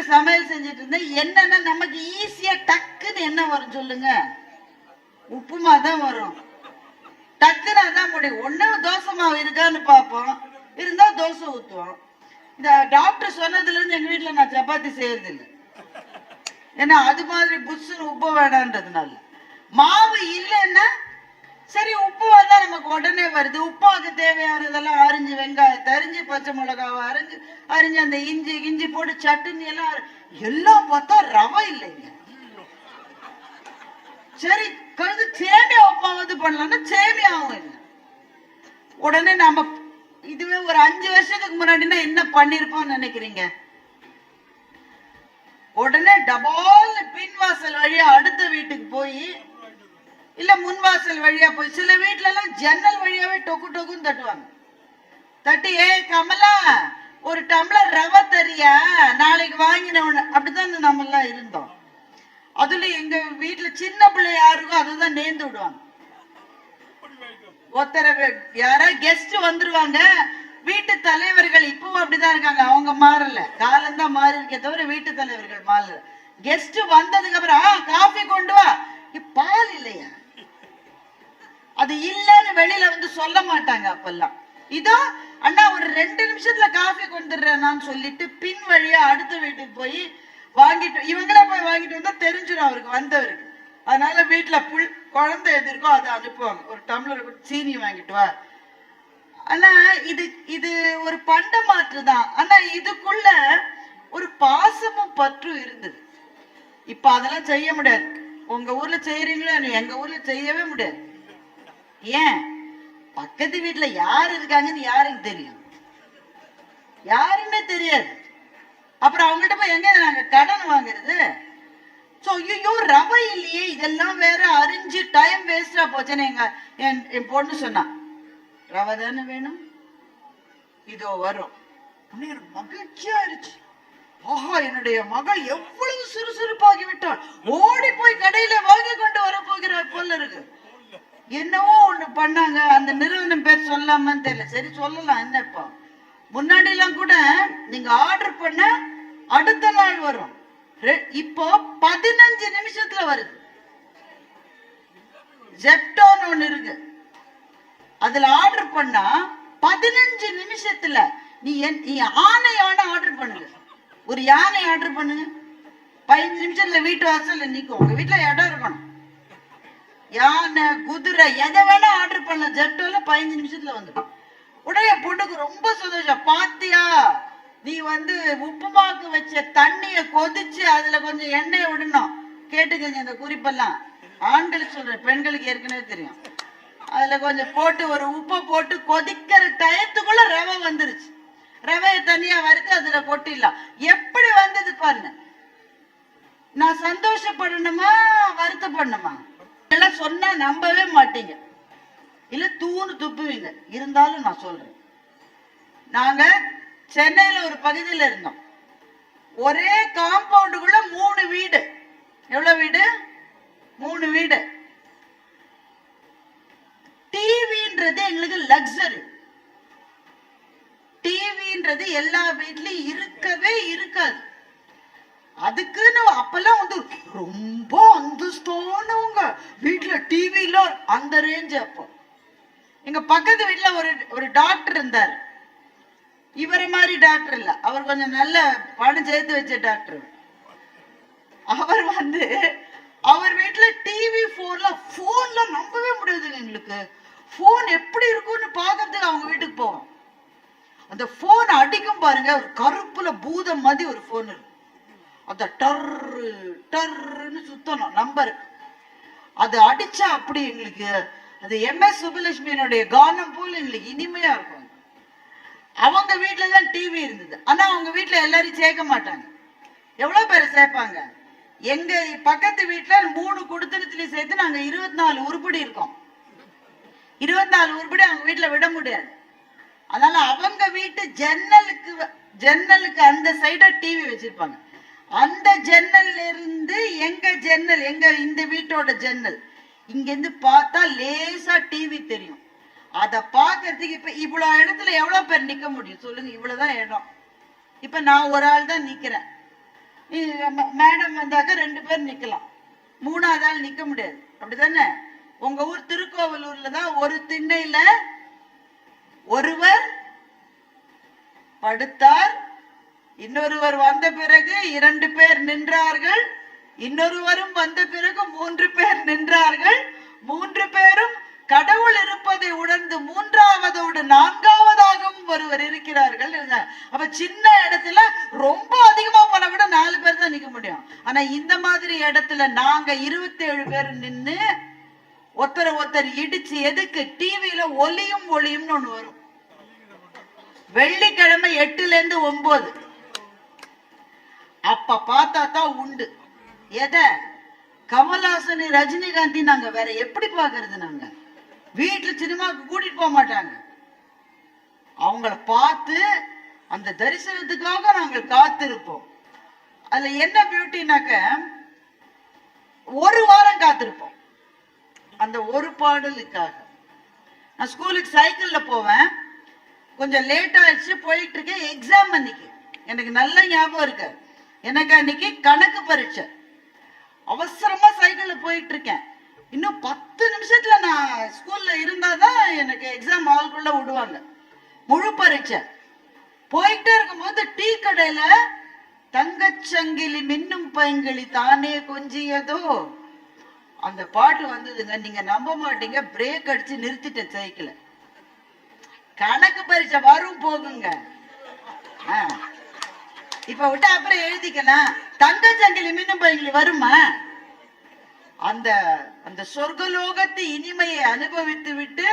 வீட்டுல சமையல் செஞ்சுட்டு இருந்தேன். என்னன்னா நமக்கு ஈஸியா டக்குன்னு என்ன வரும் சொல்லுங்க? உப்புமா தான் வரும். டக்குன்னு அதான் முடியும். ஒண்ணு தோசை மாவு இருக்கான்னு பார்ப்போம், இருந்தா தோசை ஊத்துவோம். இந்த டாக்டர் சொன்னதுல இருந்து எங்க வீட்டுல நான் சப்பாத்தி செய்யறது இல்லை. ஏன்னா அது மாதிரி புஷ்ஷுன்னு உப்பு வேடான்றதுனால. மாவு இல்லைன்னா சரி, உப்பு வந்தா நமக்கு உடனே வருது. உப்பாக்கு தேவையானதெல்லாம் அரிஞ்சு, வெங்காயத்தை அரிஞ்சு, பச்சை மிளகாவை அரிஞ்சு அந்த இஞ்சி போட்டு சட்னி எல்லாம் பார்த்தா ரவை இல்லைங்க. சரி, கழுது சேமியா உப்பாவது பண்ணலாம்னா சேமியாவும் இல்லை. உடனே நாம இதுவே ஒரு 5 வருஷத்துக்கு முன்னாடினா என்ன பண்ணிருப்போம்னு நினைக்கிறீங்க? உடனே டபால் பின்வாசல் வழியா அடுத்த வீட்டுக்கு போய், இல்ல முன்வாசல் வழியா போய், சில வீட்டுல எல்லாம் ஜன்னல் வழியாவே டொக்கு டொக்குன்னு தட்டுவாங்க. தட்டி, ஏ கமலா, ஒரு டம்ளர் ரவை தரியா, நாளைக்கு வாங்கின ஒண்ணு. அப்படித்தான் நம்ம எல்லாம் இருந்தோம். அதுல எங்க வீட்டுல சின்ன பிள்ளை யாருக்கோ அதுதான் நேர்ந்து விடுவாங்க. ஒருத்தர யாரா கெஸ்ட் வந்துருவாங்க, வீட்டு தலைவர்கள் இப்பவும் அப்படிதான் இருக்காங்க, அவங்க மாறல. காலம்தான் மாறி இருக்கே தவிர வீட்டு தலைவர்கள் மாறல. கெஸ்ட் வந்ததுக்கு அப்புறம் காஃபி கொண்டு வா, பால் இல்லையா, அது இல்லன்னு வெளியில வந்து சொல்ல மாட்டாங்க. அப்பெல்லாம் இதோ அண்ணா ஒரு 2 நிமிஷத்துல காஃபி கொண்டுடுறேன்னு சொல்லிட்டு பின் வழியா அடுத்த வீட்டுக்கு போய் வாங்கிட்டு, இவங்களே போய் வாங்கிட்டு வந்தா தெரிஞ்சிடும் அவருக்கு வந்தவருக்கு. அதனால வீட்டுல குழந்தை எது இருக்கோ அதை அனுப்புவாங்க. ஒரு டம்ளர் சீனி வாங்கிட்டு வா. ஆனா இது ஒரு பண்ட மாற்று தான். ஆனா இதுக்குள்ள ஒரு பாசமும் பற்றும் இருந்தது. இப்ப அதெல்லாம் செய்ய முடியாது. உங்க ஊர்ல செய்யறீங்களோ, எங்க ஊர்ல செய்யவே முடியாது. ஏன்? பக்கத்து வீட்டுல யாரு இருக்காங்கன்னு யாருக்கு தெரியும்? யாருன்னே தெரியாது. அப்புறம் அவங்ககிட்ட போய் எங்க நாங்க கடன் வாங்குறது? சோ ஐயோ ரவை இல்லையே, இதெல்லாம் வேற அரிஞ்சு டைம் வேஸ்டா போச்சுன்னு என் பொண்ணு சொன்னா, ரவை தானே வேணும், இதோ வரும். மகிழ்ச்சியா இருந்துச்சு. ஆஹா, என்னுடைய மகள் எவ்வளவு சுறுசுறுப்பாகி விட்டாள், ஓடி போய் கடையில வாங்கி கொண்டு வர போகிறார் போல இருக்கு. என்னவோ ஒண்ணு பண்ணாங்க. அந்த நிறுவனம் பேர் சொல்லாமன்னு தெரியல. சரி சொல்லலாம், என்னப்பா. முன்னாடி எல்லாம் கூட நீங்க ஆர்டர் பண்ண அடுத்த நாள் வரும். இப்போ 15 நிமிஷத்துல வருது. ஜெப்டோன்னு ஒண்ணு இருக்கு, அதுல ஆர்டர் பண்ணா 15 நிமிஷத்துல நீ யானை ஆர்டர் பண்ணுங்க. ஒரு யானை ஆர்டர் பண்ணுங்க, 15 நிமிஷத்துல வீட்டு வாசல்ல நிக்கும். உங்க வீட்டுல இடம் இருக்கணும். யானை, குதிரை, எதை வேணா ஆர்டர் பண்ண, ஜெப்டோல 15 நிமிஷத்துல வந்துடும். உடனே பொண்ணுக்கு ரொம்ப சந்தோஷம். பாத்தியா, நீ வந்து உப்புமாக்கு வச்ச தண்ணிய கொதிச்சு அதுல கொஞ்சம் எண்ணெய் விடணும். கேட்டுக்கங்க இந்த குறிப்பெல்லாம், ஆண்களுக்கு சொல்றேன், பெண்களுக்கு ஏற்கனவே தெரியும். அதுல கொஞ்சம் போட்டு ஒரு உப்பை போட்டு கொதிக்கிற டயத்துக்குள்ள ரவை வந்துருச்சு. ரவைய தனியா வறுத்து அதுல கொட்டிடலாம். எப்படி வந்தது பாருங்க. நான் சந்தோஷப்படணுமா வருத்தப்படணுமா? எல்லாம் சொன்னா நம்பவே மாட்டீங்க, இல்ல தூணு துப்புவீங்க. இருந்தாலும் நான் சொல்றேன். நாங்க சென்னையில ஒரு பகுதியில இருந்தோம். ஒரே காம்பவுண்டுக்குள்ள 3 வீடு. எவ்வளவு வீடு? 3 வீடு. டிவின்றது எங்களுக்கு லக்ஸரி. டிவின்றது எல்லா வீட்லயும் இருக்கவே இருக்காது. அதுக்குன்னு அப்பெல்லாம் வந்து ரொம்ப அந்தஸ்தானவங்க வீட்டுல டிவில அந்த ரேஞ்ச். அப்போ எங்க பக்கத்து வீட்டுல ஒரு டாக்டர் இருந்தார். இவரை மாதிரி டாக்டர் இல்ல, அவர் கொஞ்சம் நல்ல பணம் சேர்த்து வச்ச டாக்டர். அவர் வந்து அவர் வீட்டுல டிவி, போன்ல நம்பவே முடியாது எங்களுக்கு. போன் எப்படி இருக்கும்னு பாக்குறதுக்கு அவங்க வீட்டுக்கு போவோம். அந்த போன் அடிக்கும் பாருங்க, ஒரு கருப்புல பூதம் மாதிரி ஒரு போன் இருக்கு. அந்த டர்ன்னு சுத்தணும் நம்பர். அது அடிச்சா அப்படி எங்களுக்கு அது MS சுப்புலட்சுமியினுடைய கானம் போல எங்களுக்கு இனிமையா இருக்கும். அவங்க வீட்டுலதான் டிவி இருந்தது. ஆனா அவங்க வீட்டுல எல்லாரும் சேர்க்க மாட்டாங்க. எவ்வளவு பேர் சேர்ப்பாங்க? எங்க பக்கத்து வீட்டுல 3 குடுத்தனத்திலையும் சேர்த்து நாங்க 24 உருப்படி இருக்கோம். 24 உருப்படி அவங்க வீட்டுல விட முடியாது. அதனால அவங்க வீட்டு ஜன்னலுக்கு அந்த சைட டிவி வச்சிருப்பாங்க. அந்த ஜன்னல்ல இருந்து எங்க இந்த வீட்டோட ஜன்னல் இங்க இருந்து பார்த்தா லேசா டிவி தெரியும். அத பாக்குறதுக்கு இப்ப இவ்வளவு இடத்துல எவ்வளவு பேர் நிக்க முடியும் சொல்லுங்க? இவ்வளவுதான் இடம். இப்ப நான் ஒரு ஆள் தான் நிக்கிறேன். மேடம் வந்தாக்க 2 பேர் நிக்கலாம், 3ஆவது ஆள் நிக்க முடியாது. அப்படிதானே? உங்க ஊர் திருக்கோவிலூர்ல தான் ஒரு திண்ணையில ஒருவர் படுத்தார், இன்னொருவர் வந்த பிறகு 2 பேர் நின்றார்கள், இன்னொருவரும் வந்த பிறகு 3 பேர் நின்றார்கள். 3 பேரும் கடவுள் இருப்பதை உணர்ந்து 3ஆவதோடு 4ஆவதாகவும் ஒருவர் இருக்கிறார்கள். அப்ப சின்ன இடத்துல ரொம்ப அதிகமா போன விட 4 பேர் தான் நிக்க முடியும். ஆனா இந்த மாதிரி இடத்துல நாங்க 27 பேர் நின்னு ஒருத்தர் இடிச்சு, எதுக்கு? டிவியில ஒலியும் ஒளியும்னு ஒண்ணு வரும், வெள்ளிக்கிழமை 8ல இருந்து 9. அப்ப பார்த்தா தான் உண்டு. எதை? கமல்ஹாசன் ரஜினிகாந்தி. நாங்க வேற எப்படி பாக்குறது? நாங்க வீட்டுல சினிமாவுக்கு கூட்டிட்டு போக மாட்டாங்க. அவங்கள பார்த்து அந்த தரிசனத்துக்காக நாங்கள் காத்திருப்போம். அதுல என்ன பியூட்டினாக்க, 1 வாரம் காத்திருப்போம் அந்த ஒரு பாடலுக்காக. நான் ஸ்கூலுக்கு சைக்கிள்ல போவேன், கொஞ்சம் லேட் ஆயிடுச்சு, போயிட்டு இருக்கேன். எக்ஸாம் அன்னைக்கு எனக்கு நல்ல ஞாபகம் இருக்கு. எனக்கு அன்னைக்கு கணக்கு பரீட்சை. அவசரமா சைக்கிள்ல போயிட்டு இருக்கேன். இன்னும் 10 நிமிஷத்துல நான் ஸ்கூல்ல இருந்தாதான் எனக்கு எக்ஸாம் ஹால்குள்ள விடுவாங்க, முழு பரீட்சை. போயிட்டே இருக்கும்போது டீ கடையில தங்கச்சங்கிலி மின்னும் பைங்கிளி தானே கொஞ்சியதோ அந்த பாட்டு வந்ததுங்க. நீங்க நம்ப மாட்டீங்க, பிரேக் அடிச்சு நிறுத்திட்டேன் சைக்கிளை. கணக்கு பரீட்சை வரும் போகுங்க, இப்ப விட்டு அப்புறம் எழுதிக்கலாம். தங்கச்சங்கிலி மின்னும் பைங்கிளி வருமா? அந்த அந்த சொர்க்கலோகத்து இனிமையை அனுபவித்து விட்டு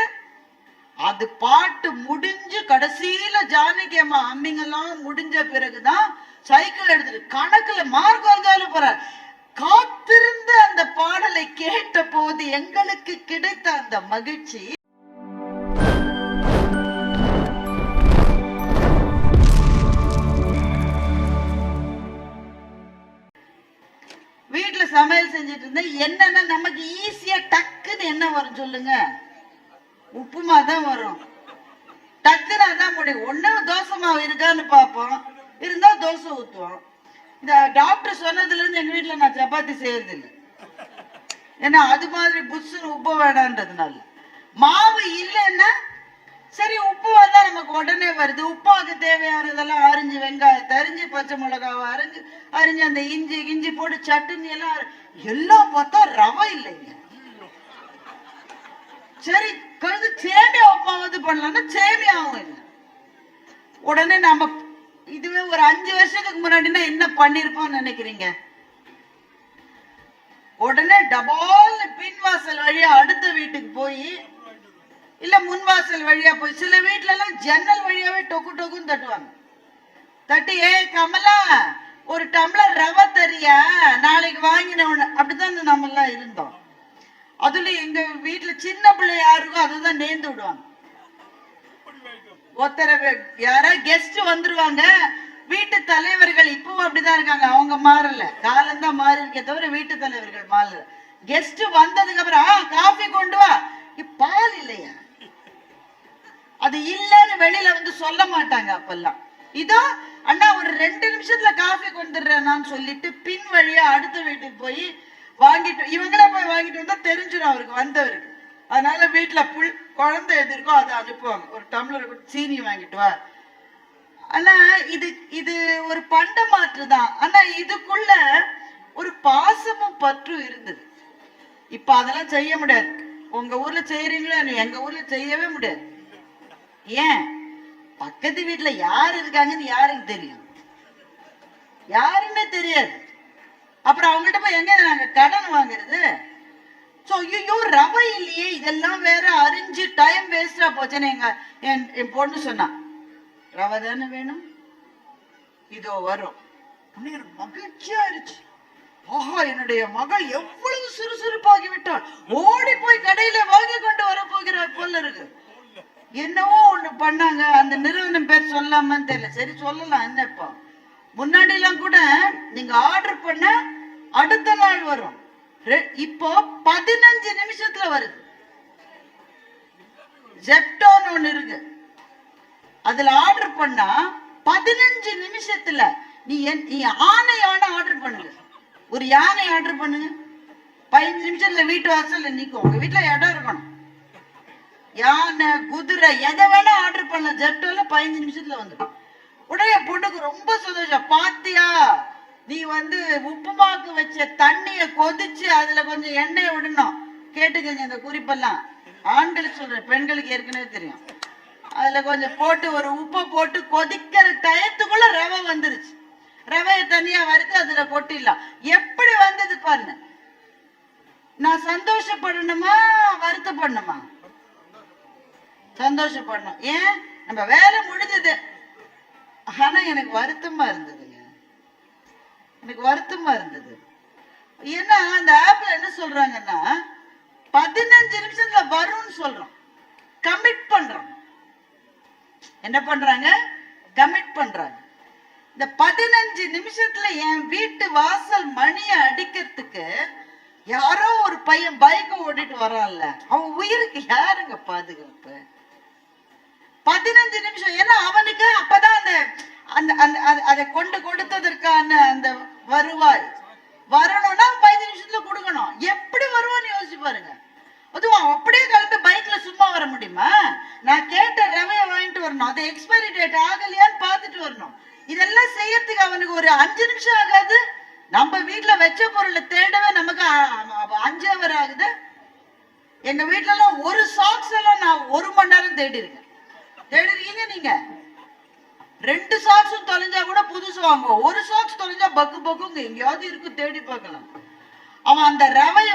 அது பாட்டு முடிஞ்சு கடைசியில ஜானகி அம்மா அம்மிங்கெல்லாம் முடிஞ்ச பிறகுதான் சைக்கிள் எடுத்துட்டு கணக்குல மார்க் வாங்காலும் போற. காத்திருந்த அந்த பாடலை கேட்ட போது எங்களுக்கு கிடைத்த அந்த மகிழ்ச்சி. வீட்டுல சமையல் செஞ்சுட்டு இருந்தேன். என்னன்னா நமக்கு ஈஸியா டக்குன்னு என்ன வரும் சொல்லுங்க? உப்புமா தான் வரும். டக்குன்னு அதான் முடியும். ஒண்ணு தோசை மாவு இருக்கான்னு பார்ப்போம், இருந்தா தோசை ஊத்துவோம். இந்த டாக்டர் சொன்னதுல இருந்து எங்க வீட்டுல நான் சப்பாத்தி செய்யறது இல்லை. ஏன்னா அது மாதிரி புஷ்ஷுன்னு உப்பு வேணான்றதுனால. மாவு இல்லைன்னா சரி, உப்பு வந்தா நமக்கு உடனே வருது. உப்பாவுக்கு தேவையானதெல்லாம் அரிஞ்சு, வெங்காயத்தை அரிஞ்சு, பச்சை மிளகாவை அரிஞ்சு அந்த இஞ்சி போட்டு சட்னி எல்லாம் பார்த்தா ரவை இல்லைங்க. சரி, கழுது சேமியா உப்பாவது பண்ணலாம்னா சேமியாவும் இல்லை. உடனே நம்ம இதுவே ஒரு 5 வருஷத்துக்கு முன்னாடினா என்ன பண்ணிருப்போம் நினைக்கிறீங்க? உடனே டபால் பின்வாசல் வழியா அடுத்த வீட்டுக்கு போய், இல்ல முன்வாசல் வழியா போய், சில வீட்டுல எல்லாம் ஜன்னல் வழியாவே டொக்கு டொக்குன்னு தட்டுவாங்க. தட்டி, கமலா ஒரு டம்ளர் ரவை தரியா, நாளைக்கு வாங்கின. அப்படித்தான் நம்ம எல்லாம் இருந்தோம். அதுல எங்க வீட்டுல சின்ன பிள்ளை யாருக்கும் அதுதான் நேர்ந்து விடுவாங்க. ஒருத்தர யாரா கெஸ்ட் வந்துருவாங்க, வீட்டு தலைவர்கள் இப்பவும் அப்படிதான் இருக்காங்க, அவங்க மாறல, காலம்தான் மாறி இருக்கே தவிர வீட்டு தலைவர்கள் மாறல. கெஸ்ட் வந்ததுக்கு அப்புறம் காஃபி கொண்டு வா, பால் இல்லையா, அது இல்லன்னு வெளியில வந்து சொல்ல மாட்டாங்க அப்பெல்லாம். இதோ அண்ணா ஒரு 2 நிமிஷத்துல காஃபி கொண்டுடுறேன்னு சொல்லிட்டு பின் வழியா அடுத்த வீட்டுக்கு போய் வாங்கிட்டு, இவங்களே போய் வாங்கிட்டு வந்தா தெரிஞ்சிடும் அவருக்கு வந்தவருக்கு. அதனால வீட்டுல குழந்தை எதிர்க்கோ அதை அனுப்புவாங்க, ஒரு டம்ளர் சீனி வாங்கிட்டு வா. ஆனா இது ஒரு பண்ட மாற்று தான். ஆனா இதுக்குள்ள ஒரு பாசமும் பற்றும் இருந்தது. இப்ப அதெல்லாம் செய்ய முடியாது. உங்க ஊர்ல செய்யறீங்களோ, எங்க ஊர்ல செய்யவே முடியாது. ஏன்? பக்கத்து வீட்டுல யாரு இருக்காங்கன்னு யாருக்கு தெரியும்? யாருமே தெரியாது. அப்புறம் அவங்ககிட்ட போய் எங்க நாங்க கடன் வாங்குறது? ஐயோ ரவை இல்லையே, இதெல்லாம் வேற அரிஞ்சு டைம் வேஸ்டா போச்சுன்னு என் பொண்ணு சொன்னா, ரவை தானே வேணும், இதோ வரும். மகிழ்ச்சியா இருந்துச்சு. ஆஹா, என்னுடைய மகள் எவ்வளவு சுறுசுறுப்பாகி விட்டாள், ஓடி போய் கடையில வாங்கி கொண்டு வர போகிறார் போல இருக்கு. என்னவோ ஒண்ணு பண்ணாங்க, அந்த நிறுவனம் பேர் சொல்லாமன்னு தெரியல. சரி சொல்லலாம், என்ன இப்போ. முன்னாடி எல்லாம் கூட நீங்க ஆர்டர் பண்ண அடுத்த நாள் வரும். இப்போ 15 நிமிஷத்துல வருது. ஜெப்டோன்னு ஒண்ணு இருக்கு, அதுல ஆர்டர் பண்ணா 15 நிமிஷத்துல நீ ஆனை ஆர்டர் பண்ணுங்க, ஒரு யானை ஆர்டர் பண்ணுங்க, 15 நிமிஷத்துல வீட்டு வாசல்ல நிக்கும். உங்க வீட்டுல இடம் இருக்கணும். யானை, குதிரை, எதை வேணா ஆர்டர் பண்ணலாம், ஜெப்டோல 15 நிமிஷத்துல வந்துடும். உடனே பொண்ணுக்கு ரொம்ப சந்தோஷம். பாத்தியா, நீ உப்புமாக்கு வச்ச தண்ணிய கொதிச்சு அதுல கொஞ்சம் எண்ணெய் விடணும். கேட்டுக்கங்க இந்த குறிப்பெல்லாம், ஆண்களுக்கு சொல்றேன், பெண்களுக்கு ஏற்கனவே தெரியும். அதுல கொஞ்சம் போட்டு ஒரு உப்பை போட்டு கொதிக்கிற டயத்துக்குள்ள ரவை வந்துருச்சு. ரவைய தனியா வறுத்து அதுல கொட்டிடலாம். எப்படி வந்தது பாருங்க. நான் சந்தோஷப்படணுமா வருத்தப்படணுமா? சந்தோஷப்படணும். ஏன், நம்ம வேலை முடிஞ்சது. ஆனா எனக்கு வருத்தமா இருந்ததுங்க, எனக்கு வருத்தமா இருந்தது. ஏன்னா அந்த ஆப்ல என்ன சொல்றாங்கன்னா 15 நிமிஷத்துல வரும்னு சொல்றோம், கமிட் பண்றோம். என்ன பண்றாங்க, கமிட் பண்றாங்க. இந்த 15 நிமிஷத்துல என் வீட்டு வாசல் மணிய அடிக்கிறதுக்கு யாரோ ஒரு பையன் பைக் ஓட்டிட்டு வரான்ல, அவன் உயிருக்கு யாருங்க பாதுகாப்பு? 15 நிமிஷம். ஏன்னா அவனுக்கு அப்பதான் அதை கொண்டு கொடுத்ததற்கான அந்த வருவாய் வரணும்னா 15 நிமிஷத்துல கொடுக்கணும். எப்படி வருவான்னு யோசிச்சு பாருங்க. அதுவும் அப்படியே கலந்து பைக்ல சும்மா வர முடியுமா? நான் கேட்ட ரவைய வாங்கிட்டு வரணும், அது எக்ஸ்பைரி டேட் ஆகலையான்னு பார்த்துட்டு வரணும். இதெல்லாம் செய்யறதுக்கு அவனுக்கு ஒரு 5 நிமிஷம் ஆகாது. நம்ம வீட்டுல வச்ச பொருளை தேடவே நமக்கு 5 hour ஆகுது. எங்க வீட்டுல எல்லாம் ஒரு சாக்ஸ் எல்லாம் நான் 1 மணி நேரம் தேடி இருக்கேன். தேடிருக்கீங்க நீங்க? 2 சாக்ஸும் தொலைஞ்சா கூட புதுசு வாங்குவோம், ஒரு சாக்ஸ் தொலைஞ்சா பக்கு பக்குங்க எங்கேயாவது இருக்கு, தேடி பார்க்கலாம். அவன் அந்த ரவைய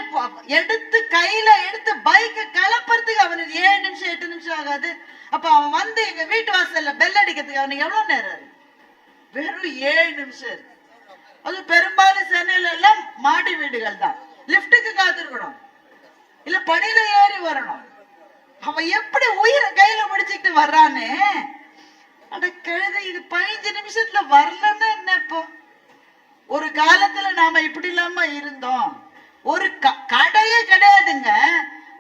எடுத்து கையில எடுத்து பைக்கை கிளப்புறதுக்கு அவனுக்கு 7 நிமிஷம் 8 நிமிஷம் ஆகாது. அப்ப அவன் எங்க வீட்டு வாசல்ல பெல் அடிக்கிறதுக்கு அவனுக்கு எவ்வளவு நேரம் இருக்கு? வெறும் 7 நிமிஷம் இருக்கு. அது பெரும்பாலும் சென்னையில எல்லாம் மாடி வீடுகள் தான், லிப்டுக்கு காத்திருக்கணும், இல்ல படியில ஏறி வரணும். அவன் எப்படி உயிரை கையில பிடிச்சிட்டு வர்றானே, அட கழுத, இது 15 நிமிஷத்துல வரலன்னா என்ன? இப்போ ஒரு காலத்துல நாம இப்படி இல்லாம இருந்தோம். ஒரு கடையே கிடையாதுங்க.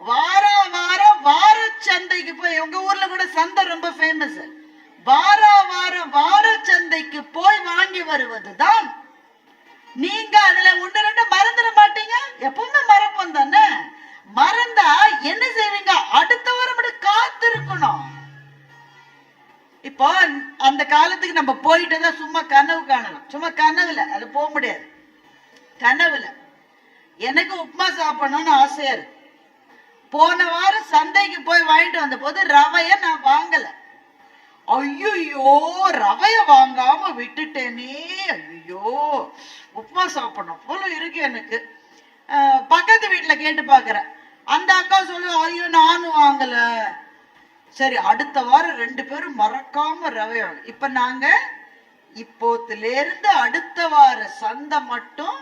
வார சந்தைக்கு போய், உங்க ஊர்ல கூட சந்தை ரொம்ப ஃபேமஸ், வார சந்தைக்கு போய் வாங்கி வருவதுதான். நீங்க அதுல 1-2 மறந்துட மாட்டீங்க, எப்பவுமே மறப்போம் தானே. மறந்தா என்ன செய்வீங்க? அடுத்த வாரம் காத்திருக்கணும். இப்போ அந்த காலத்துக்கு நம்ம போயிட்டு சும்மா கனவு காணலாம். சும்மா கனவுல அது போக முடியாது. கனவுல எனக்கு உப்புமா சாப்பிடணும்னு ஆசையா இருக்கு. போன வாரம் சந்தைக்கு போய் வாங்கிட்டு வந்த போது ரவைய நான் வாங்கல. ஐயோ, ரவைய வாங்காம விட்டுட்டேனே, ஐயோ உப்புமா சாப்பிடணும் போல இருக்கு எனக்கு. பக்கத்து வீட்டுல கேட்டு பாக்குறேன், அந்த அக்கா சொல்லு, ஐயோ நானும் வாங்கல. சரி, அடுத்த வாரம் 2 பேரும் மறக்காம ரவை. இப்ப நாங்க இப்போத்துல இருந்து அடுத்த வார சந்தை மட்டும்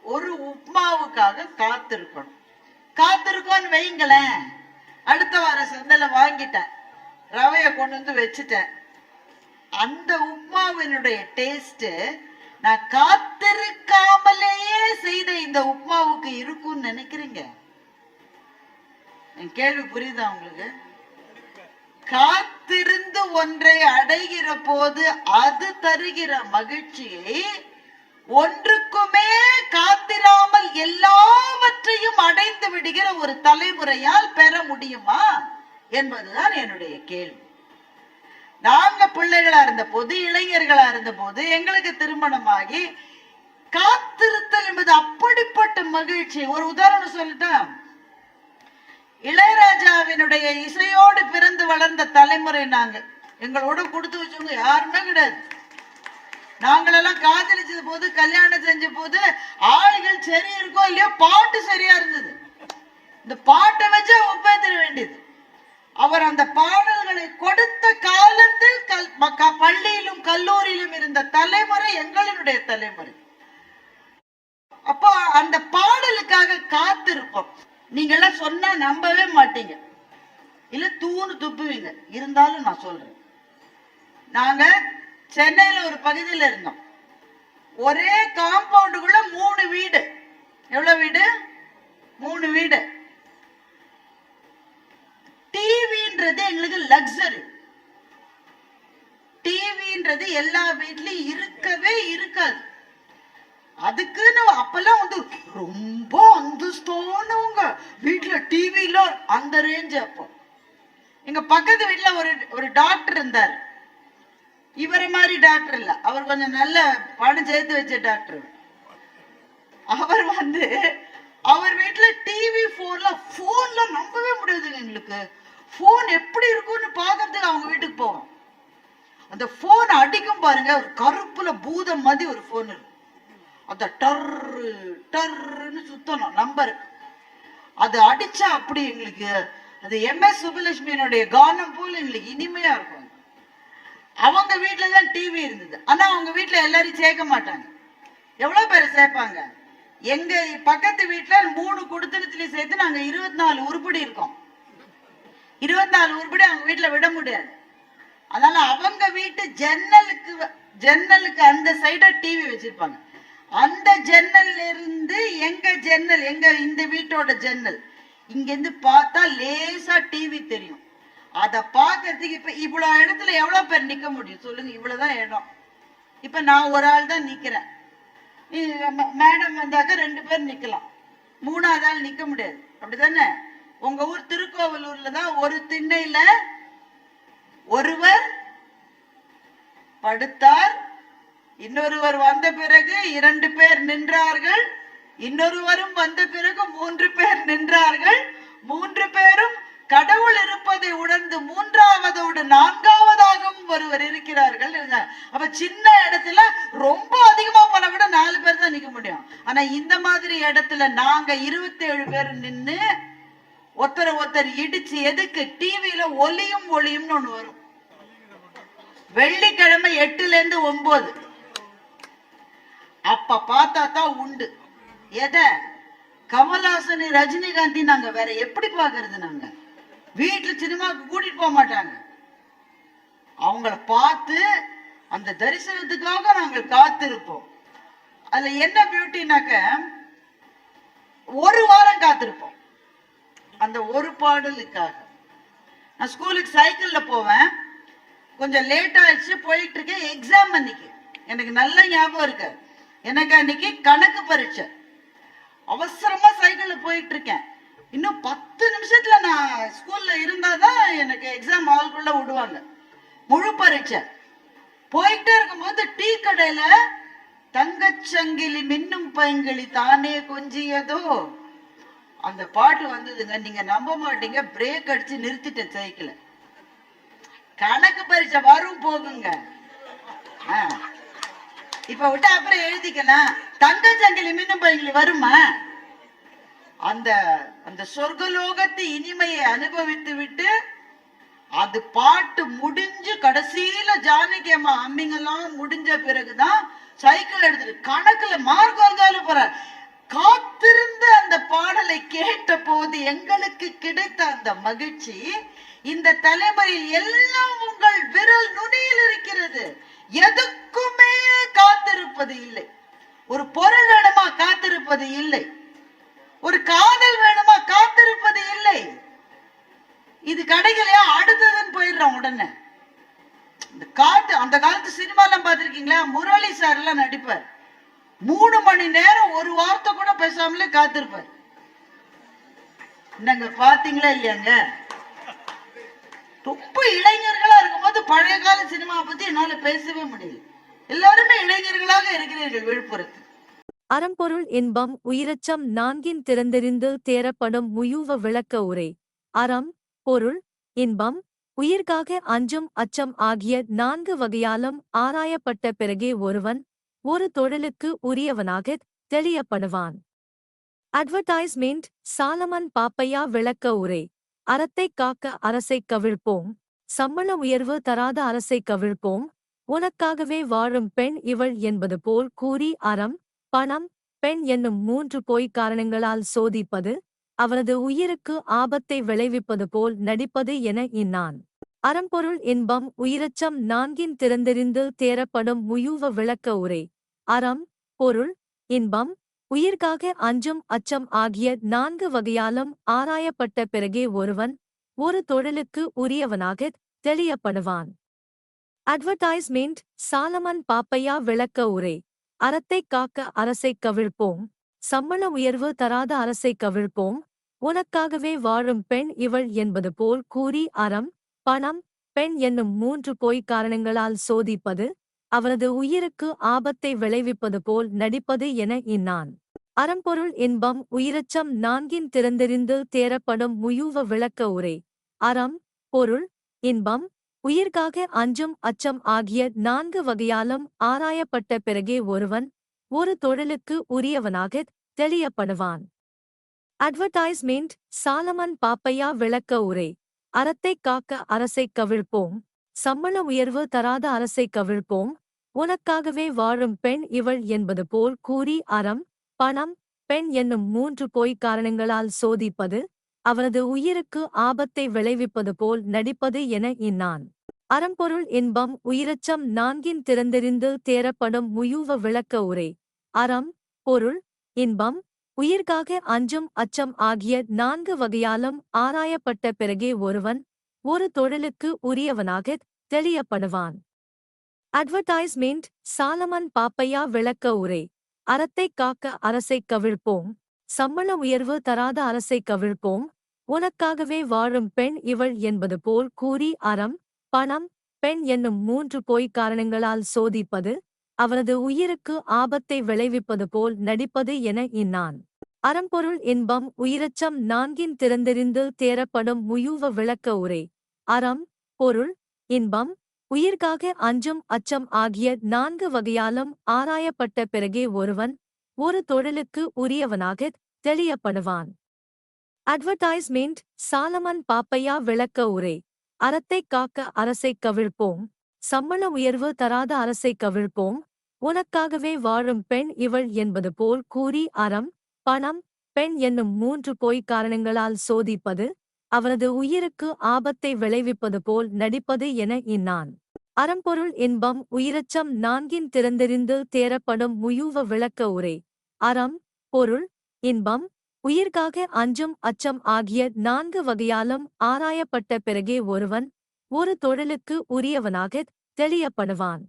ஒரு உப்மாவுக்காக காத்திருக்கோன்னு வைங்களேன். அடுத்த வார சந்தையில வாங்கிட்டேன், ரவைய கொண்டு வச்சுட்டேன். அந்த உப்மாவினுடைய டேஸ்ட் நான் காத்திருக்காமலேயே செய்த இந்த உப்மாவுக்கு இருக்கும்னு நினைக்கிறீங்க? என் கேள்வி புரியுதா உங்களுக்கு? காத்திருந்து ஒன்றை அடைகிற போது அது தருகிற மகிழ்ச்சியை ஒன்றுக்குமே காத்திராமல் எல்லாவற்றையும் அடைந்து விடுகிற ஒரு தலைமுறையால் பெற முடியுமா என்பதுதான் என்னுடைய கேள்வி. நாங்க பிள்ளைகளா இருந்த போது, இளைஞர்களா இருந்த போது, எங்களுக்கு திருமணமாகி காத்திருத்தல் என்பது அப்படிப்பட்ட மகிழ்ச்சி. ஒரு உதாரணம் சொல்லிட்டேன். இளையராஜாவினுடைய இசையோடு பிறந்து வளர்ந்த தலைமுறை நாங்க. எங்களோட கொடுத்து வச்சவங்க யாருமே கிடையாது. நாங்களெல்லாம் காதலிச்சது போது, கல்யாணம் செஞ்ச போது ஆளுகள் சரி இருக்கோ இல்லையோ, பாட்டு சரியா இருந்தது. இந்த பாட்டை வச்சு ஒப்பேத்திர வேண்டியது. அவர் அந்த பாடல்களை கொடுத்த காலத்தில் பள்ளியிலும் கல்லூரியிலும் இருந்த தலைமுறை எங்களுடைய தலைமுறை. அப்போ அந்த பாடலுக்காக காத்திருப்போம். நீங்க எல்லாம் சொன்னா நம்பவே மாட்டீங்க, இல்ல தூணு துப்புவீங்க. இருந்தாலும் நான் சொல்றேன், நாங்க சென்னையில ஒரு பகுதியில் இருந்தோம். ஒரே காம்பவுண்டுக்குள்ள 3 வீடு. எவ்வளவு வீடு? 3 வீடு. டிவின்றது எங்களுக்கு லக்ஸரி. டிவின்றது எல்லா வீட்லயும் இருக்கவே இருக்காது. அதுக்குன்னு அப்பெல்லாம் வந்து ரொம்ப அந்தஸ்தானவங்க வீட்டுல டிவில அந்த ரேஞ்ச். அப்போ எங்க பக்கத்து வீட்டுல ஒரு டாக்டர் இருந்தார். இவரை மாதிரி டாக்டர் இல்ல, அவர் கொஞ்சம் நல்ல பணம் சேர்த்து வச்ச டாக்டர். அவர் வந்து அவர் வீட்டுல டிவி போன்ல நம்பவே முடியாதுங்க எங்களுக்கு. போன் எப்படி இருக்கும்னு பாக்குறதுக்கு அவங்க வீட்டுக்கு போவோம். அந்த போன் அடிக்கும் பாருங்க, ஒரு கருப்புல பூதம் மாதிரி ஒரு போன் இருக்கு. அந்த டர்ரு டர்ன்னு சுத்தணும் நம்பர். அது அடிச்சா அப்படி எங்களுக்கு அது MS சுப்புலட்சுமியினுடைய கானம் போல எங்களுக்கு இனிமையா இருக்கும். அவங்க வீட்டுலதான் டிவி இருந்தது. ஆனா அவங்க வீட்டுல எல்லாரும் சேர்க்க மாட்டாங்க. எவ்வளவு பேர் சேர்ப்பாங்க? எங்க பக்கத்து வீட்டுல 3 குடுத்தனத்திலையும் சேர்த்து நாங்க 24 உருப்படி இருக்கோம். 24 உருப்படி அவங்க வீட்டுல விட முடியாது. அதனால அவங்க வீட்டு ஜன்னலுக்கு அந்த சைட டிவி வச்சிருப்பாங்க. அந்த ஜன்னல்ல இருந்து எங்க இந்த வீட்டோட ஜன்னல் இங்க இருந்து பார்த்தா லேசா டிவி தெரியும். அத பாக்கிறதுக்கு இப்ப இவ்வளவு இடத்துல எவ்வளவு பேர் நிக்க முடியும் சொல்லுங்க? இவ்வளவுதான் இடம். இப்ப நான் ஒரு ஆள் தான் நிக்கிறேன். மேடம் வந்தாக்க 2 பேர் நிக்கலாம், 3ஆவது ஆள் நிக்க முடியாது. அப்படிதானே? உங்க ஊர் திருக்கோவிலூர்ல தான் ஒரு திண்ணையில ஒருவர் படுத்தார், இன்னொருவர் வந்த பிறகு 2 பேர் நின்றார்கள், இன்னொருவரும் வந்த பிறகு 3 பேர் நின்றார்கள். 3 பேரும் கடவுள் இருப்பதை உணர்ந்து 3ஆவதோடு 4ஆவதாகவும் ஒருவர் இருக்கிறார்கள். அப்ப சின்ன இடத்துல ரொம்ப அதிகமா போன விட 4 பேர் தான் நிக்க முடியும். ஆனா இந்த மாதிரி இடத்துல நாங்க 27 பேர் நின்னு ஒருத்தர் இடிச்சு, எதுக்கு? டிவியில ஒலியும் ஒளியும்னு ஒண்ணு வரும். வெள்ளிக்கிழமை 8ல இருந்து 9 அப்ப பார்த்தா தான் உண்டு. எத? கமல்ஹாசன் ரஜினிகாந்தி. நாங்க வேற எப்படி பாக்குறது? நாங்க வீட்டுல சினிமாவுக்கு கூட்டிட்டு போக மாட்டாங்க. அவங்கள பார்த்து அந்த தரிசனத்துக்காக நாங்கள் காத்திருப்போம். அதுல என்ன பியூட்டினாக்க, 1 வாரம் காத்திருப்போம் அந்த ஒரு பாடலுக்காக. நான் ஸ்கூலுக்கு சைக்கிள்ல போவேன். கொஞ்சம் லேட் ஆயிடுச்சு, போயிட்டு இருக்கேன். எக்ஸாம் அன்னைக்கு எனக்கு நல்ல ஞாபகம் இருக்கு. எனக்கு அன்னைக்கு கணக்கு பரீட்சை. அவசரமா சைக்கிள்ல போயிட்டு இருக்கேன். இன்னும் 10 நிமிஷத்துல நான் ஸ்கூல்ல இருந்தாதான் எனக்கு எக்ஸாம் ஹால்குள்ள விடுவாங்க. முழு பரீட்சை. போயிட்டே இருக்கும்போது டீ கடையில தங்கச்சங்கிலி மின்னும் பைங்கிளி தானே கொஞ்சியதோ அந்த பாட்டு வந்ததுங்க. நீங்க நம்ப மாட்டீங்க, பிரேக் அடிச்சு நிறுத்திட்டேன் சைக்கிள. கணக்கு பரீட்சை வரும் போகுங்க. இப்ப விட்டு அப்புறம் எழுதிக்கலாம். தங்கச்சங்கிலி மின்னும் பைங்கிளி வருமா? அந்த அந்த சொர்க்கலோகத்து இனிமையை அனுபவித்து விட்டு அது பாட்டு முடிஞ்சு கடைசியில ஜானகி அம்மா அம்மிங்கெல்லாம் முடிஞ்ச பிறகுதான் சைக்கிள் எடுத்துட்டு கணக்குல மார்க் வந்தாலும் போற காத்திருந்த அந்த பாடலை கேட்ட போது எங்களுக்கு கிடைத்த அந்த மகிழ்ச்சி இந்த தலைமுறையில் எல்லாம் உங்கள் விரல் நுனியில் இருக்கிறது. எதுக்குமே காத்திருப்பது இல்லை. ஒரு பொருள் வேணுமா? காத்திருப்பது இல்லை. ஒரு காதல் வேணுமா? காத்திருப்பது இல்லை. இது கிடைக்கலையா அடுத்ததுன்னு போயிடுறோம் உடனே. இந்த அந்த காலத்து சினிமா எல்லாம் பாத்திருக்கீங்களா? முரளி சார் எல்லாம் நடிப்பார். 3 மணி நேரம் ஒரு வார்த்தை கூட பேசாமலே காத்திருப்பார். என்னங்க பாத்தீங்களா இல்லையாங்க? ரொம்ப இளைஞர்களா இருக்கும்போது பழைய கால சினிமா பத்தி என்னால பேசவே முடியல. எல்லாருமே இளைஞர்களாக இருக்கிறீர்கள் விழுப்புரத்து. அறம்பொருள் இன்பம் உயிரச்சம் 4 திறந்தெறிந்து தேரப்படும் முயூவ விளக்க உரை. அறம், பொருள், இன்பம், உயிர்காக அஞ்சும் அச்சம் ஆகிய 4 வகையாலும் ஆராயப்பட்ட பிறகே ஒருவன் ஒரு தொழிலுக்கு உரியவனாகத் தெளியப்படுவான். அட்வர்டைஸ்மெண்ட். சாலமன் பாப்பையா விளக்க உரை. அறத்தைக் காக்க அரசைக் கவிழ்ப்போம், சம்பள உயர்வு தராத அரசைக் கவிழ்ப்போம், உனக்காகவே வாழும் பெண் இவள் என்பது போல் கூறி அறம், பணம், பெண் என்னும் 3 பொய்க் காரணங்களால் சோதிப்பது, அவரது உயிருக்கு ஆபத்தை விளைவிப்பது போல் நடிப்பது என இன்னான். அறம்பொருள் இன்பம் உயிரச்சம் 4 திறந்தெறிந்து தேரப்படும் முயூவ விளக்க உரை. அறம், பொருள், இன்பம், உயிர்காக அஞ்சும் அச்சம் ஆகிய 4 வகையாலும் ஆராயப்பட்ட பிறகே ஒருவன் ஒரு தொழிலுக்கு உரியவனாகத் தெளியப்படுவான். அட்வர்டைஸ்மெண்ட் சாலமன் பாப்பையா விளக்க உரை. அறத்தைக் காக்க அரசைக் கவிழ்ப்போம். சம்பள உயர்வு தராத அரசைக் கவிழ்ப்போம். உனக்காகவே வாழும் பெண் இவள் என்பது போல் கூறி அறம், பணம், பெண் என்னும் 3 பொய்க் காரணங்களால் சோதிப்பது, அவனது உயிருக்கு ஆபத்தை விளைவிப்பது போல் நடிப்பது என இன்னான். அறம்பொருள் இன்பம் உயிரச்சம் 4 திறந்தெறிந்து தேரப்படும் முயூவ விளக்க உரை. அறம், பொருள், இன்பம், உயிர்காக அஞ்சும் அச்சம் ஆகிய 4 வகையாலும் ஆராயப்பட்ட பிறகே ஒருவன் ஒரு தொழிலுக்கு உரியவனாகத் தெளியப்படுவான். அட்வர்டைஸ்மெண்ட் சாலமன் பாப்பையா விளக்க உரை. அறத்தைக் காக்க அரசைக் கவிழ்ப்போம். சம்பள உயர்வு தராத அரசைக் கவிழ்ப்போம். உனக்காகவே வாழும் பெண் இவள் என்பது போல் கூறி அறம், பணம், பெண் என்னும் 3 பொய்க் காரணங்களால் சோதிப்பது, அவனது உயிருக்கு ஆபத்தை விளைவிப்பது போல் நடிப்பது என இன்னான். அறம்பொருள் இன்பம் உயிரச்சம் 4 திறந்தெறிந்து தேரப்படும் முயூவ விளக்க உரை. அறம், பொருள், இன்பம், உயிர்காக அஞ்சும் அச்சம் ஆகிய 4 வகையாலும் ஆராயப்பட்ட பிறகே ஒருவன் ஒரு தொழிலுக்கு உரியவனாகத் தெளியப்படுவான். அட்வர்டைஸ்மெண்ட் சாலமன் பாப்பையா விளக்க உரை. அறத்தைக் காக்க அரசைக் கவிழ்ப்போம். சம்பள உயர்வு தராத அரசைக் கவிழ்ப்போம். உனக்காகவே வாழும் பெண் இவள் என்பது போல் கூறி அறம், பணம், பெண் என்னும் 3 பொய்க் காரணங்களால் சோதிப்பது, அவனது உயிருக்கு ஆபத்தை விளைவிப்பது போல் நடிப்பது என இன்னான். அறம்பொருள் இன்பம் உயிரச்சம் 4 திறந்தெறிந்து தேரப்படும் முயூவ விளக்க உரை. அறம், பொருள், இன்பம், உயிர்காக அஞ்சும் அச்சம் ஆகிய 4 வகையாலும் ஆராயப்பட்ட பிறகே ஒருவன் ஒரு தொழிலுக்கு உரியவனாகத் தெளியப்படுவான். அட்வர்டைஸ்மெண்ட் சாலமன் பாப்பையா விளக்க உரை. அறத்தைக் காக்க அரசைக் கவிழ்ப்போம். சம்பள உயர்வு தராத அரசைக் கவிழ்ப்போம். உனக்காகவே வாழும் பெண் இவள் என்பது போல் கூறி அறம், பணம், பெண் என்னும் 3 பொய்க் காரணங்களால் சோதிப்பது, அவனது உயிருக்கு ஆபத்தை விளைவிப்பது போல் நடிப்பது என இன்னான். அறம்பொருள் இன்பம் உயிரச்சம் 4 திறந்தெறிந்து தேரப்படும் முயூவ விளக்க உரை. அறம், பொருள், இன்பம், உயிர்காக அஞ்சும் அச்சம் ஆகிய 4 வகையாலும் ஆராயப்பட்ட பிறகே ஒருவன் ஒரு தொழிலுக்கு உரியவனாகத் தெளியப்படுவான்.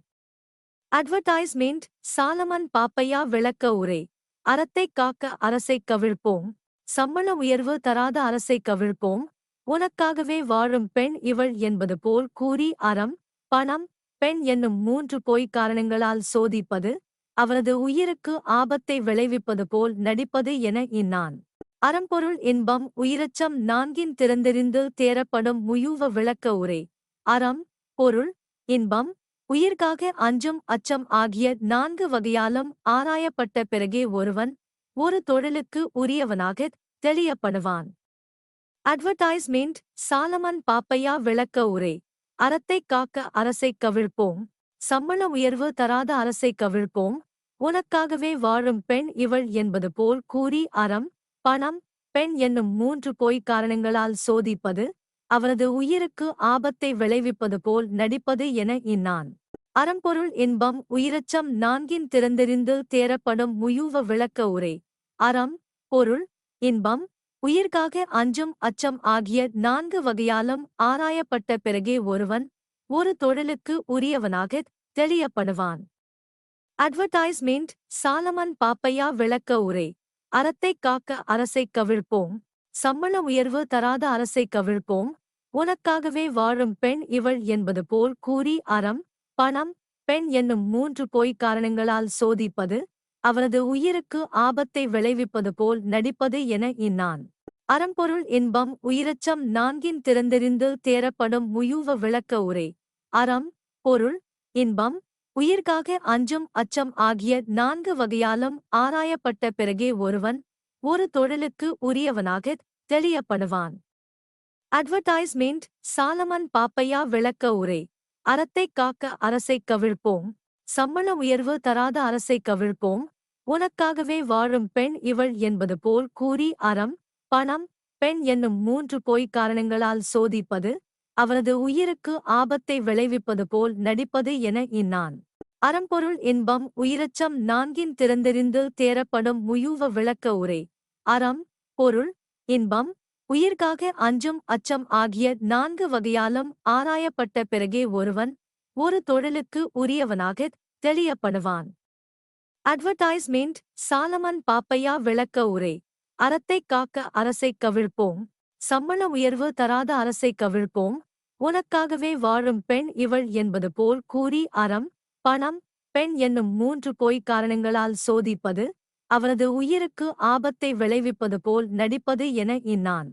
அட்வர்டைஸ்மெண்ட் சாலமன் பாப்பையா விளக்க உரை. அறத்தைக் காக்க அரசைக் கவிழ்ப்போம். சம்பள உயர்வு தராத அரசைக் கவிழ்ப்போம். உனக்காகவே வாழும் பெண் இவள் என்பது போல் கூறி அறம், பணம், பெண் என்னும் 3 பொய்க் காரணங்களால் சோதிப்பது, அவனது உயிருக்கு ஆபத்தை விளைவிப்பது போல் நடிப்பது என இன்னான். அறம்பொருள் இன்பம் உயிரச்சம் 4 திறந்தெறிந்து தேரப்படும் முயூவ விளக்க உரை. அறம், பொருள், இன்பம், உயிர்காக அஞ்சும் அச்சம் ஆகிய 4 வகையாலும் ஆராயப்பட்ட பிறகே ஒருவன் ஒரு தொழிலுக்கு உரியவனாகத் தெளியப்படுவான். அட்வர்டைஸ்மெண்ட் சாலமன் பாப்பையா விளக்க உரை. அறத்தைக் காக்க அரசைக் கவிழ்ப்போம். சம்பள உயர்வு தராத அரசைக் கவிழ்ப்போம். உனக்காகவே வாழும் பெண் இவள் என்பது போல் கூறி அறம், பணம், பெண் என்னும் 3 பொய்க் காரணங்களால் சோதிப்பது, அவனது உயிருக்கு ஆபத்தை விளைவிப்பது போல் நடிப்பது என இன்னான். அறம்பொருள் இன்பம் உயிரச்சம் 4 திறந்தெறிந்து தேரப்படும் முயூவ விளக்க உரை. அறம், பொருள், இன்பம், உயிர்காக அஞ்சும் அச்சம் ஆகிய 4 வகையாலும் ஆராயப்பட்ட பிறகே ஒருவன் ஒரு தொழிலுக்கு உரியவனாகத் தெளியப்படுவான். அட்வர்டைஸ்மெண்ட் சாலமன் பாப்பையா விளக்க உரை. அறத்தைக் காக்க அரசைக் கவிழ்ப்போம். சம்பள உயர்வு தராத அரசைக் கவிழ்ப்போம். உனக்காகவே வாழும் பெண் இவள் என்பது போல் கூறி அறம், பணம், பெண் என்னும் 3 பொய்க் காரணங்களால் சோதிப்பது, அவனது உயிருக்கு ஆபத்தை விளைவிப்பது போல் நடிப்பது என இன்னான். அறம்பொருள் இன்பம் உயிரச்சம் 4 திறந்தெறிந்து தேரப்படும் முயூவ விளக்க உரை. அறம், பொருள், இன்பம், உயிர்காக அஞ்சும் அச்சம் ஆகிய 4 வகையாலும் ஆராயப்பட்ட பிறகே ஒருவன் ஒரு தொழிலுக்கு உரியவனாகத் தெளியப்படுவான். அட்வர்டைஸ்மெண்ட் சாலமன் பாப்பையா விளக்க உரை. அறத்தைக் காக்க அரசைக் கவிழ்ப்போம். சம்பள உயர்வு தராத அரசைக் கவிழ்ப்போம். உனக்காகவே வாழும் பெண் இவள் என்பது போல் கூறி அறம், பணம், பெண் என்னும் 3 பொய்க் காரணங்களால் சோதிப்பது, அவனது உயிருக்கு ஆபத்தை விளைவிப்பது போல் நடிப்பது என இன்னான். அறம்பொருள் இன்பம் உயிரச்சம் 4 திறந்தெறிந்து தேரப்படும் முயூவ விளக்க உரை. அறம், பொருள், இன்பம், உயிர்காக அஞ்சும் அச்சம் ஆகிய 4 வகையாலும் ஆராயப்பட்ட பிறகே ஒருவன் ஒரு தொழிலுக்கு உரியவனாக தெளியப்படுவான். அட்வர்டைஸ்மெண்ட். சாலமன் பாப்பையா விளக்க உரை. அறத்தைக் காக்க அரசைக் கவிழ்ப்போம், சம்பள உயர்வு தராத அரசைக் கவிழ்ப்போம், உனக்காகவே வாழும் பெண் இவள் என்பது போல் கூறி அறம், பணம், பெண் என்னும் 3 பொய்க் காரணங்களால் சோதிப்பது, அவரது உயிருக்கு ஆபத்தை விளைவிப்பது போல் நடிப்பது என எண்ணான்.